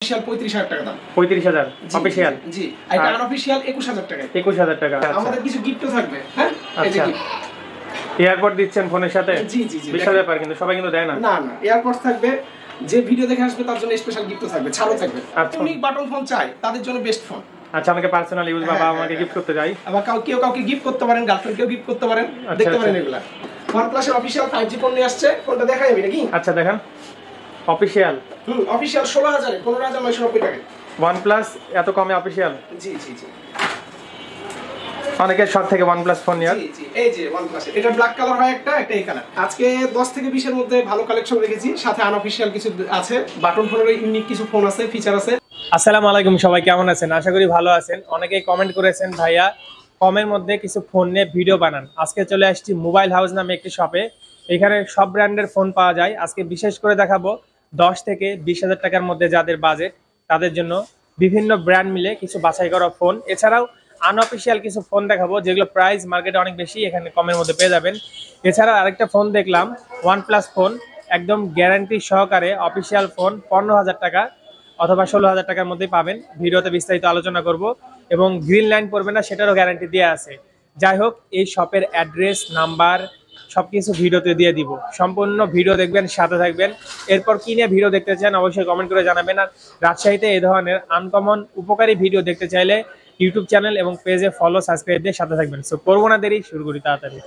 Official ৩৫,০০০ টাকা দাম। ৩৫,০০০ official? জি। এটা আনঅফিশিয়াল ২১,০০০ টাকা। ২১,০০০ টাকা। আমাদের কিছু গিফটও থাকবে। হ্যাঁ, এই যে গিফট। এয়ারপড দিচ্ছেন ফোনের সাথে? জি জি জি। বিশাল ব্যাপার, কিন্তু সবাই কিন্তু দেয় না। না না, এয়ারপড থাকবে। যে ভিডিও দেখে আসবে তার জন্য স্পেশাল গিফটও থাকবে, ছাড়ও থাকবে। ইউনিক বাটন ফোন চাই তাদের জন্য বেস্ট ফোন। আচ্ছা, আমাকে পার্সোনাল ইউজ বাবা আমাকে গিফট করতে চাই, আবার কেউ কাউকে গিফট করতে পারেন, গার্লফ্রেন্ডকেও গিফট করতে পারেন। দেখতে পারেন এগুলা। OnePlus এর অফিশিয়াল 5G ফোন নিয়ে আসছে। ফোনটা দেখাই আমি নাকি? আচ্ছা দেখান। অফিশিয়াল? অফিশিয়াল ১৬,০০০ এ ১৫,৯৯০ টাকা। OnePlus এত কমে অফিশিয়াল? জি জি জি। অনেকের শখ থেকে OnePlus ফোন নিয়ে। জি জি, এই যে OnePlus এটা ব্ল্যাক কালার হয়, একটা এই কালার। আজকে 10 থেকে 20 এর মধ্যে ভালো কালেকশন রেখেছি, সাথে আনঅফিশিয়াল কিছু আছে, বাটন ফোনের ইউনিক কিছু ফোন আছে, ফিচার আছে। আসসালামু আলাইকুম, সবাই কেমন আছেন? আশা করি ভালো আছেন। অনেকেই কমেন্ট করেছেন ভাইয়া কমের মধ্যে কিছু ফোন নিয়ে ভিডিও বানান। আজকে চলে আসছি মোবাইল হাউস নামে একটি শপে। এখানে সব ব্র্যান্ডের ফোন পাওয়া যায়। আজকে বিশেষ করে দেখাবো 10 থেকে 20,০০০ টাকার মধ্যে যাদের বাজেট, তাদের জন্য বিভিন্ন ব্র্যান্ড মিলে কিছু বাছাই করা ফোন। এছাড়াও আনঅফিশিয়াল কিছু ফোন দেখাবো যেগুলো প্রাইস মার্কেটে অনেক বেশি, এখানে কমের মধ্যে পেয়ে যাবেন। এছাড়া আরেকটা ফোন দেখলাম OnePlus ফোন, একদম গ্যারান্টি সহকারে অফিশিয়াল ফোন 15,০০০ টাকা অথবা 16,০০০ টাকার মধ্যেই পাবেন। ভিডিওতে বিস্তারিত আলোচনা করব এবং গ্রিন লাইন পড়বে না সেটারও গ্যারান্টি দেওয়া আছে। যাই হোক, এই শপের অ্যাড্রেস নাম্বার সবকিছু ভিডিওতে দিয়ে দিব। সম্পূর্ণ ভিডিও দেখবেন, সাথে থাকবেন। এরপর কি নিয়ে ভিডিও দেখতে চান অবশ্যই কমেন্ট করে জানাবেন। আর রাজশাহীতে এই ধরনের আনকমন উপকারী ভিডিও দেখতে চাইলে ইউটিউব চ্যানেল এবং পেজে ফলো সাবস্ক্রাইব দিয়ে সাথে থাকবেন। সো করবো না দেরি, শুরু করি তাড়াতাড়ি।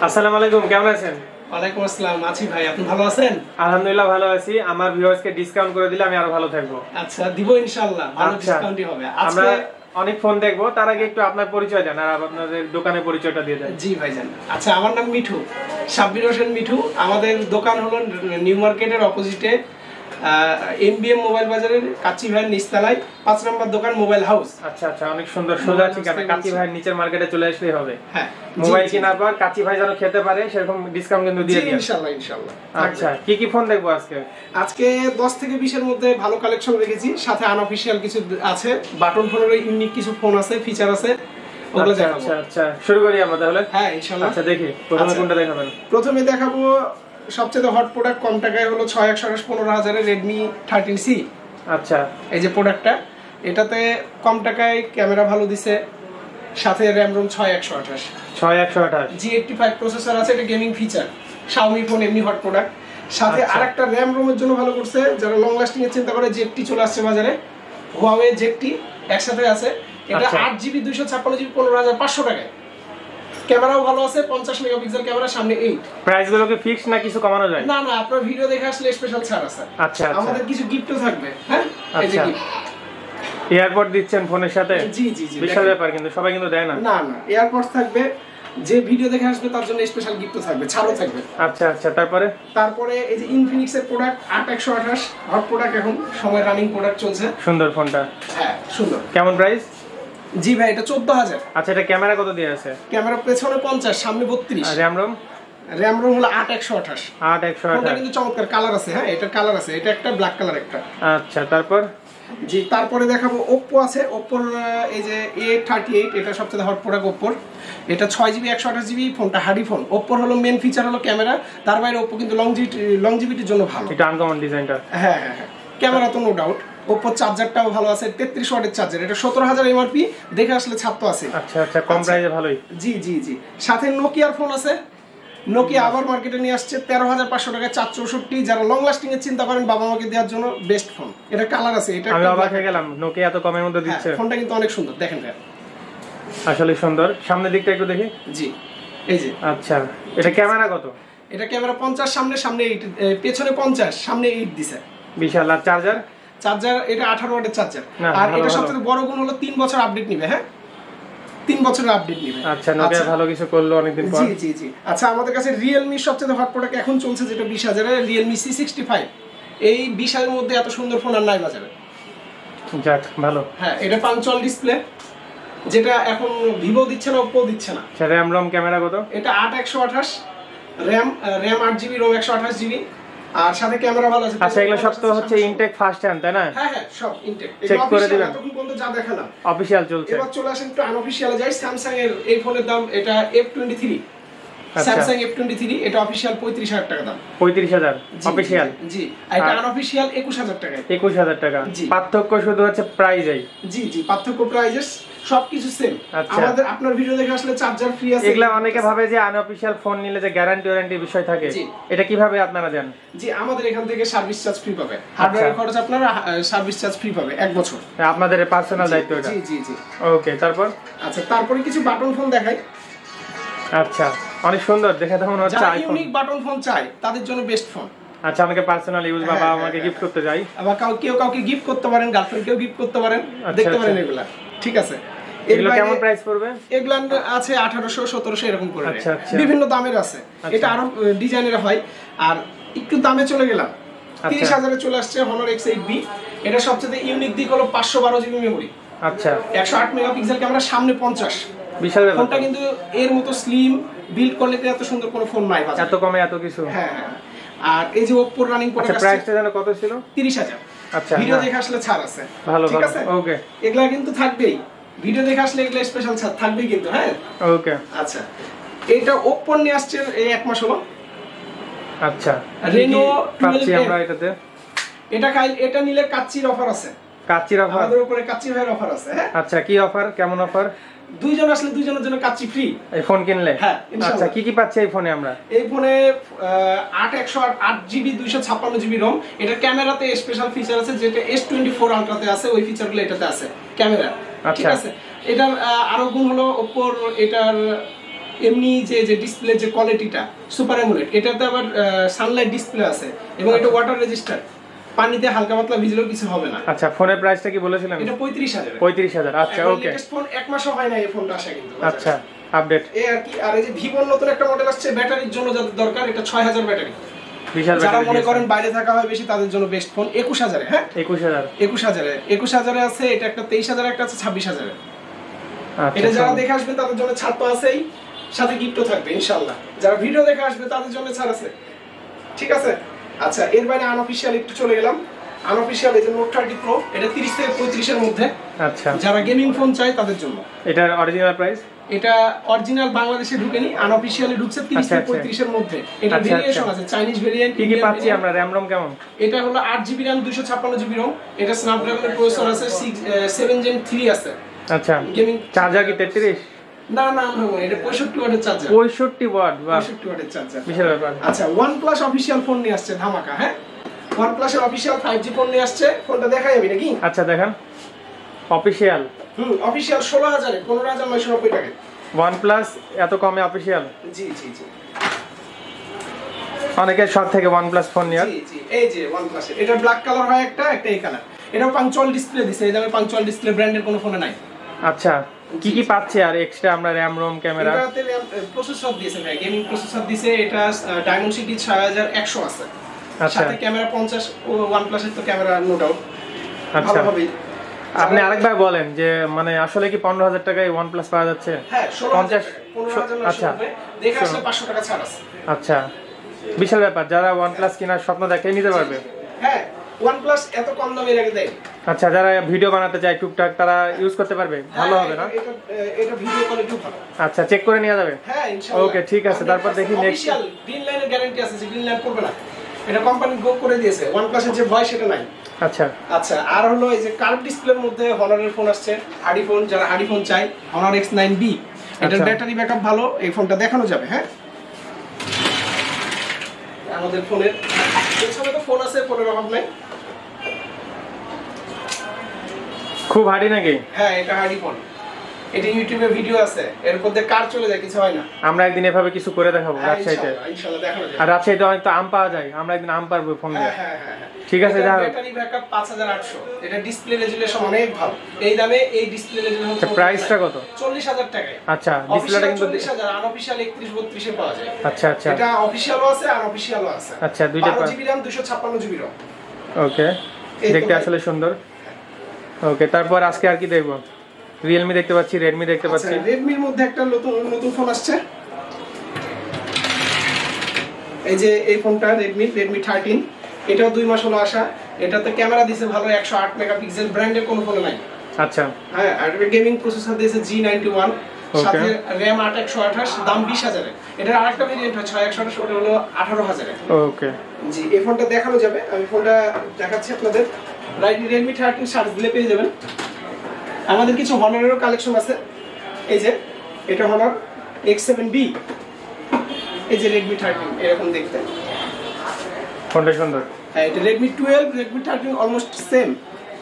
আসসালামু আলাইকুম, কেমন আছেন? ওয়ালাইকুম আসসালাম, আছি ভাই, আপনি ভালো আছেন? আলহামদুলিল্লাহ ভালো আছি। আমার ভিউয়ার্সকে ডিসকাউন্ট করে দিলে আমি আরো ভালো থাকবো। আচ্ছা, দিব ইনশাআল্লাহ, ভালো ডিসকাউন্টই হবে। আমরা অনেক ফোন দেখবো, তার আগে একটু আপনার পরিচয় দেন আর আপনাদের দোকানের পরিচয়টা দিয়ে দেন। জি ভাইজান। আচ্ছা, আমার নাম মিঠু, সাব্বির হোসেন মিঠু। আমাদের দোকান হলো নিউ মার্কেটের অপোজিটে MBM মোবাইল বাজারের কাচ্চি ভাইয়ের নিচতলায় 5 নম্বর দোকান, মোবাইল হাউস। আচ্ছা আচ্ছা, অনেক সুন্দর সোজা ঠিকানা। কাচ্চি ভাইয়ের নিচের মার্কেটে চলে আসলেই হবে। হ্যাঁ, মোবাইল কেনার পর কাচ্চি ভাই যেন খেতে পারে সেরকম ডিসকাউন্ট কিন্তু দিয়ে দিন ইনশাআল্লাহ ইনশাআল্লাহ। আচ্ছা, কি ফোন দেখবো আজকে? আজকে 10 থেকে 20 এর মধ্যে ভালো কালেকশন রেখেছি, সাথে আনঅফিশিয়াল কিছু আছে, বাটন ফোনের ইউনিক কিছু ফোন আছে, ফিচার আছে, ওগুলো দেখাবো। আচ্ছা আচ্ছা, শুরু করি আমরা তাহলে। হ্যাঁ ইনশাআল্লাহ। আচ্ছা দেখি প্রথমে কোনটা দেখাবেন? প্রথমে দেখাবো সবচেয়ে হট প্রোডাক্ট, কম টাকায় হলো 6/128 15,000 এর Redmi 13C। আচ্ছা, এই যে প্রোডাক্টটা, এটাতে কম টাকায় ক্যামেরা ভালো দিছে, সাথে RAM ROM 6/128 6/128 G85 প্রসেসর আছে, এটা গেমিং ফিচার। Xiaomi ফোন এমনি হট প্রোডাক্ট। সাথে আরেকটা RAM ROM এর জন্য ভালো করছে, যারা লং লাস্টিং এর চিন্তা করে, ZT চলে আসছে বাজারে, Huawei ZT একসাথে আছে। এটা 8GB 256GB 15,500 টাকায়। ক্যামেরাও ভালো আছে, 50 মেগাপিক্সেল ক্যামেরা, সামনে 8। প্রাইস গুলো কি ফিক্স না কিছু কমানো যায়? না না, আপনার ভিডিও দেখে আসলে স্পেশাল ছাড় আছে। আচ্ছা আচ্ছা, আমাদের কিছু গিফটও থাকবে। হ্যাঁ, এই যে গিফট। এয়ারপড দিচ্ছেন ফোনের সাথে? জি জি জি, বিশাল ব্যাপার, কিন্তু সবাই কিন্তু দেয় না। না না, এয়ারপড থাকবে। যে ভিডিও দেখে আসবে তার জন্য স্পেশাল গিফটও থাকবে, ছাড়ও থাকবে। আচ্ছা আচ্ছা, তারপরে এই যে ইনফিনিক্স এর প্রোডাক্ট 8/128 হট প্রোডাক্ট, এখন সময় রানিং প্রোডাক্ট চলছে। সুন্দর ফোনটা। হ্যাঁ সুন্দর। কেমন প্রাইস? জি ভাই, এটা 14,000। আচ্ছা, এটা ক্যামেরা কত দিয়ে আছে? ক্যামেরা পেছনে 50, সামনে 32। আর RAM ROM? RAM ROM হলো 8/128। 8/128। ফোনটা কিন্তু চমৎকার কালার আছে। হ্যাঁ, এটার কালার আছে, এটা একটা ব্ল্যাক কালার একটা। আচ্ছা, তারপর জি, তারপরে দেখাবো Oppo আছে। Oppo এই যে A38, এটা সবচেয়ে হট প্রোডাক্ট Oppo। এটা 6GB 128GB, ফোনটা হার্ডি ফোন। Oppo হলো মেন ফিচার হলো ক্যামেরা, তার বাইরে Oppo কিন্তু লংজিভিটির জন্য ভালো। এটা আনকমন ডিজাইনটা। হ্যাঁ হ্যাঁ হ্যাঁ, ক্যামেরা তো নো ডাউট। Oppo চার্জারটাও ভালো আছে, 33 ওয়াটের চার্জার। এটা 17,000 MRP, দেখে আসলে ছাপ তো আছে। আচ্ছা আচ্ছা, কম প্রাইসে ভালোই। জি জি জি, সাথে নোকিয়ার ফোন আছে। নোকিয়া আবার মার্কেটে নিয়ে আসছে 13,500 টাকায় 464। যারা লং লাস্টিং এর চিন্তা করেন বাবা মাকে দেওয়ার জন্য বেস্ট ফোন। এটা কালার আছে, এটা আমি অবাক হয়ে গেলাম নোকিয়া এত কমের মধ্যে দিচ্ছে। ফোনটা কিন্তু অনেক সুন্দর, দেখেন ভাই, আসলে সুন্দর। সামনের দিকটা একটু দেখি। জি, এই যে। আচ্ছা, এটা ক্যামেরা কত? এটা ক্যামেরা 50, সামনে 8, পেছনে 50, সামনে 8 দিছে। বিশাল। আর চার্জার? চার্জার এটা 18 ওয়াটের চার্জার। আর এটা সবচেয়ে বড় গুণ হলো 3 বছর আপডেট নিবে। হ্যাঁ, 3 বছরের আপডেট নিবে। আচ্ছা, নোকিয়া ভালো কিছু করলো অনেকদিন পর। জি জি জি। আচ্ছা, আমাদের কাছে Realme সবচেয়ে হট প্রোডাক্ট এখন চলছে, যেটা 20,000 এর Realme C65। এই 20,000 এর মধ্যে এত সুন্দর ফোন আর নাই বাজারে। যাক ভালো। হ্যাঁ, এটা পাঞ্চুয়াল ডিসপ্লে, যেটা এখন Vivo দিচ্ছে না, Oppo দিচ্ছে না। আচ্ছা, RAM ROM ক্যামেরা কত? এটা 8/128, RAM 8GB, ROM 128GB, আর সাথে ক্যামেরা ভালো আছে। আচ্ছা, এগুলো সব তো হচ্ছে ইনটেক ফার্স্ট হ্যান্ড, তাই না? হ্যাঁ হ্যাঁ, সব ইনটেক। চেক করে দিবেন। এতক্ষণ পর্যন্ত যা দেখালাম অফিশিয়াল চলছে। এবার চলে আসেন একটু আনঅফিশিয়ালে যাই। স্যামসাং এর এই ফোনের দাম, এটা F23। স্যামসাং F23 এটা অফিশিয়াল 35,000 টাকা দাম। 35,000 অফিশিয়াল? জি। আর এটা আনঅফিশিয়াল 21,000 টাকা। 21,000 টাকা। পার্থক্য শুধু হচ্ছে প্রাইসেই? জি, পার্থক্য প্রাইসেস, সবকিছু সেম। আমাদের আপনার ভিডিও দেখে আসলে চার্জার ফ্রি আছে। এগুলা অনেকে ভাবে যে আনঅফিশিয়াল ফোন নিলে যে গ্যারান্টি ওয়ারেন্টি বিষয় থাকে, এটা কিভাবে আপনারা দেন? জি, আমাদের এখান থেকে সার্ভিস চার্জ ফ্রি পাবে। হার্ডওয়্যার খরচ আপনারা সার্ভিস চার্জ ফ্রি পাবে 1 বছর। আপনাদের পার্সোনাল দায়িত্ব এটা? জি। ওকে, তারপর? আচ্ছা, তারপরে কিছু বাটন ফোন দেখাই। আচ্ছা, অনেক সুন্দর দেখে, তো মনে হচ্ছে আইফোন। যারা ইউনিক বাটন ফোন চাই তাদের জন্য বেস্ট ফোন। আচ্ছা, আমাকে পার্সোনাল ইউজ বা বাবা আমাকে গিফট করতে যাই, আবার কেউ কাউকে গিফট করতে পারেন, গার্লফ্রেন্ডকেও গিফট করতে পারেন, দেখতে পারেন এগুলা। ঠিক আছে, এগুলো কেমন প্রাইস পড়বে? এগুলো আছে 1800 1700 এরকম করে, বিভিন্ন দামের আছে। এটা আরো ডিজাইনের হয়। আর একটু দামে চলে গেলাম, 30,000 এ চলে আসছে Honor X8B। এটা সবচেয়ে ইউনিক দিক হলো 512 জিবি মেমরি। আচ্ছা, 108 মেগাপিক্সেল ক্যামেরা, সামনে 50। বিশাল ব্যাপার। ফোনটা কিন্তু এর মতো স্লিম বিল্ড কোয়ালিটি, এত সুন্দর কোনো ফোন নাই বাজারে, এত কমে এত কিছু। হ্যাঁ। আর এই যে Oppo রানিং প্রোডাক্ট আছে। প্রাইসটা জানো কত ছিল? 30,000। আচ্ছা, ভিডিও দেখে আসলে ছাড় আছে। ভালো, ঠিক আছে, ওকে। এগুলা কিন্তু থাকবেই, ভিডিও দেখে আসলে এগুলা স্পেশাল ছাড় থাকবেই কিন্তু। হ্যাঁ, ওকে। আচ্ছা, এটা Oppo নিয়ে আসছে এই 1 মাস হলো। আচ্ছা, Reno পাচ্ছি আমরা এটাতে? এটা নিলে কাচ্চির অফার আছে। কাচ্চির অফার? আমাদের উপরে কাচ্চি ভাইয়ের অফার আছে। হ্যাঁ, আচ্ছা, কি অফার, কেমন অফার? দুইজন আসলে দুইজনের জন্য কাচ্চি ফ্রি এই ফোন কিনলে? হ্যাঁ, আচ্ছা, কি পাচ্ছি এই ফোনে আমরা? এই ফোনে 8 জিবি 256 জিবি রম। এটা ক্যামেরাতে স্পেশাল ফিচার আছে, যেটা S24 আলট্রাতে আছে, ওই ফিচারগুলো এটাতে আছে ক্যামেরা। ঠিক আছে, এটার আরো গুণ হলো Oppo এটার এমনি যে ডিসপ্লে যে কোয়ালিটিটা সুপার অ্যামোলেড, এটাতে আবার সানলাইট ডিসপ্লে আছে এবং এটা ওয়াটার রেজিস্টার, পানিতে হালকা পাতলা ভিজলেও কিছু হবে না। আচ্ছা, ফোনের প্রাইসটা কি বলেছিলেন? এটা 35,000। 35,000। আচ্ছা, ওকে। লেটেস্ট ফোন 1 মাসও হয় না এই ফোনটা আসে কিন্তু। আচ্ছা, আপডেট এই আর কি। আর এই যে Vivo নতুন একটা মডেল আসছে ব্যাটারির জন্য যাদের দরকার, এটা 6000 ব্যাটারি। বিশাল ব্যাটারি। যারা মনে করেন বাইরে থাকা হয় বেশি, তাদের জন্য বেস্ট ফোন 21,000 এ। হ্যাঁ, 21,000 এ আছে। এটা একটা 23,000 একটা আছে 26,000 এ। এটা যারা দেখে আসবেন তাদের জন্য ছাড় তো আছেই, সাথে গিফটও থাকবে ইনশাআল্লাহ। যারা ভিডিও দেখে আসবে তাদের জন্য ছাড় আছে। ঠিক আছে, আচ্ছা, এর বাইরে আনঅফিশিয়াল একটু চলে গেলাম। আনঅফিশিয়াল এই যে Note 30 Pro, এটা 30 থেকে 35 এর মধ্যে। আচ্ছা, যারা গেমিং ফোন চায় তাদের জন্য। এটার অরিজিনাল প্রাইস? এটা অরিজিনাল বাংলাদেশে ঢুকেনি, আনঅফিশিয়ালি ঢুকছে 30 থেকে 35 এর মধ্যে। এটা ভেরিয়েশন আছে, চাইনিজ ভেরিয়েন্ট। কি কি পাচ্ছি আমরা? র‍্যাম রম কেমন? এটা হলো 8 জিবি র‍্যাম 256 জিবি রম। এটা স্ন্যাপড্রাগনের প্রসেসর আছে, 7 Gen 3 আছে। আচ্ছা, গেমিং চার্জার কি 33? না, এটা 65 ওয়াটের চার্জার। 65 ওয়াট? বাহ, 65 ওয়াটের চার্জার, বিশাল ব্যাপার। আচ্ছা, OnePlus অফিশিয়াল ফোন নিয়ে আসছে ধামাকা। হ্যাঁ, OnePlus এর অফিশিয়াল 5G ফোন নিয়ে আসছে। ফোনটা দেখাই যাবে নাকি? আচ্ছা, দেখান। অফিশিয়াল? অফিশিয়াল 16,000 এ, 15,990 টাকা। OnePlus এত কমে অফিশিয়াল? জি। অনেকের শখ থেকে OnePlus ফোন নিয়ে। জি, এই যে OnePlus এর এটা ব্ল্যাক কালার হয়, একটা এই কালার। এটাও পাঞ্চুয়াল ডিসপ্লে দিছে, এই দামে পাঞ্চুয়াল ডিসপ্লে ব্র্যান্ডের কোনো ফোনে নাই। আচ্ছা, কি পাচ্ছে আর এক্সট্রা আমরা? RAM ROM, camera? এটাতে প্রসেসর দিয়েছে ভাই, গেমিং প্রসেসর দিয়েছে। এটা Dimensity 6100 আছে। সাথে ক্যামেরা 50। OnePlus এর তো ক্যামেরা নো ডাউট আচ্ছা, ভালো হবে। আপনি আরেকবার বলেন যে মানে আসলে কি 15,000 টাকায় OnePlus পাওয়া যাচ্ছে? হ্যাঁ, 50। 15,000। আচ্ছা, দেখে আসলে 500 টাকা ছাড় আছে। আচ্ছা, বিশাল ব্যাপার। যারা OnePlus কেনার স্বপ্ন দেখে নিতে পারবে। হ্যাঁ, OnePlus এত কম দামে এর আগে দেয়। আচ্ছা, যারা ভিডিও বানাতে চায় টুকটাক, তারা ইউজ করতে পারবে, ভালো হবে না? এটা ভিডিও কোয়ালিটি ভালো। আচ্ছা, চেক করে নিয়ে যাবে? হ্যাঁ, ইনশাআল্লাহ। ওকে, ঠিক আছে। তারপর দেখি নেক্সট। অফিশিয়াল গ্রিন লাইনের গ্যারান্টি আছে, যে গ্রিন লাইন করবে না। এটা কোম্পানি গো করে দিয়েছে। OnePlus এর যে ভয় সেটা নাই। আচ্ছা, আর হলো এই যে কার্ভ ডিসপ্লের মধ্যে Honor-এর ফোন আসছে, হার্ডি ফোন। যারা হার্ডি ফোন চায়, Honor X9B। এটার ব্যাটারি ব্যাকআপ ভালো, এই ফোনটা দেখানো যাবে। হ্যাঁ, আমাদের ফোনের পেছনে তো ফোন আছে, ফোনের অভাব নাই। খুব হার্ডি নাকি? হ্যাঁ, এটা হার্ডি ফোন। এটা ইউটিউবে ভিডিও আছে, এর মধ্যে কার চলে যায়, কিছু হয় না। আমরা একদিন এভাবে কিছু করে দেখাবো রাজশাহীতে। ইনশাআল্লাহ দেখানো যাবে। আর রাজশাহীতে অনেক তো আম পাওয়া যায়, আমরা একদিন আম পারবো ফোন দিয়ে। হ্যাঁ। ঠিক আছে, যা ব্যাটারি ব্যাকআপ 5800। এটা ডিসপ্লে রেজুলেশন অনেক ভালো। এই দামে এই ডিসপ্লে রেজুলেশন। আচ্ছা, প্রাইসটা কত? 40,000 টাকায়। আচ্ছা, ডিসপ্লেটা কিন্তু 40,000, আনঅফিশিয়াল 31-32 এ পাওয়া যায়। আচ্ছা। এটা অফিশিয়ালও আছে, আনঅফিশিয়ালও আছে। আচ্ছা, দুইটা 12 জিবি RAM 256 জিবি রম। ওকে, দেখতে আসলে সুন্দর। ওকে, তারপর আজকে আর কি দেখবো? Realme দেখতে পাচ্ছি, Redmi দেখতে পাচ্ছি। Redmi এর মধ্যে একটা নতুন ফোন আসছে। এই যে এই ফোনটা Redmi 13। এটাও 2 মাস হলো আসা। এটাতে ক্যামেরা দিয়েছে ভালো, 108 মেগাপিক্সেল, ব্র্যান্ডের কোনো ফোনে নাই। আচ্ছা, হ্যাঁ, আর গেমিং প্রসেসর দিয়েছে G91। সাথে RAM 8/128, দাম 20,000 এ। এটার আরেকটা ভেরিয়েন্ট হয় 6/128, ওটা হলো 18,000 এ। ওকে জি, এই ফোনটা দেখানো যাবে, আমি ফোনটা দেখাচ্ছি আপনাদের। Redmi 13 সার্চ দিলে পেয়ে যাবেন। আমাদের কিছু হনারেরও কালেকশন আছে, এই যে এটা হনার X7B, এই যে Redmi 13 এরকম দেখতে, ফোনটা সুন্দর। হ্যাঁ, এটা Redmi 12, Redmi 13 অলমোস্ট সেম।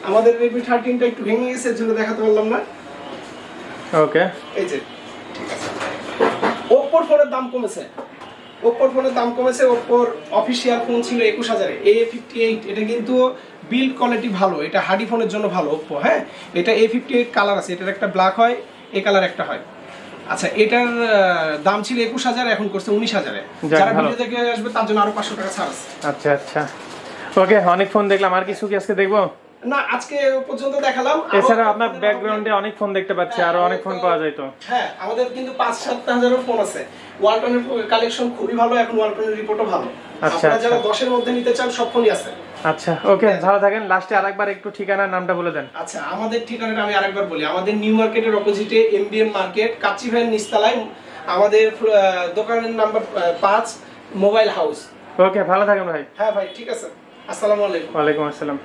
আমাদের Redmi 13 টা একটু ভেঙে গেছে, এর জন্য দেখাতে পারলাম না। ওকে, এই যে ঠিক আছে। Oppo ফোনের দাম কমেছে, Oppo ফোনের দাম কমেছে। Oppo অফিশিয়াল ফোন ছিল 21,000 এ, A58। এটা কিন্তু বিল্ড কোয়ালিটি ভালো, এটা হার্ডি ফোনের জন্য ভালো Oppo। হ্যাঁ, এটা A58 কালার আছে, এটার একটা ব্ল্যাক হয়, এই কালার একটা হয়। আচ্ছা, এটার দাম ছিল 21,000, এখন করছে 19,000 এ। যারা ভিডিও দেখে আসবে তার জন্য আরো 500 টাকা ছাড় আছে। আচ্ছা আচ্ছা, ওকে। অনেক ফোন দেখলাম, আর কিছু কি আজকে দেখবো? না, আজকে পর্যন্ত দেখালাম। এছাড়া আপনার ব্যাকগ্রাউন্ডে অনেক ফোন দেখতে পাচ্ছি, আরো অনেক ফোন পাওয়া যায় তো। হ্যাঁ, আমাদের কিন্তু 5-7 হাজারও ফোন আছে। ওয়ালটনের কালেকশন খুবই ভালো, এখন ওয়ালটনের রিপোর্টও ভালো। আচ্ছা, আপনারা যারা 10 এর মধ্যে নিতে চান সব ফোনই আছে। আচ্ছা, ওকে, ভালো থাকেন। লাস্টে আরেকবার একটু ঠিকানার নামটা বলে দেন। আচ্ছা, আমাদের ঠিকানাটা আমি আরেকবার বলি। আমাদের নিউ মার্কেটের অপোজিটে MBM মার্কেট, কাচ্চি ভ্যান নিচতলায় আমাদের দোকানের নাম্বার 5, মোবাইল হাউস। ওকে, ভালো থাকেন ভাই। হ্যাঁ ভাই, ঠিক আছে। আসসালামু আলাইকুম। ওয়ালাইকুম আসসালাম।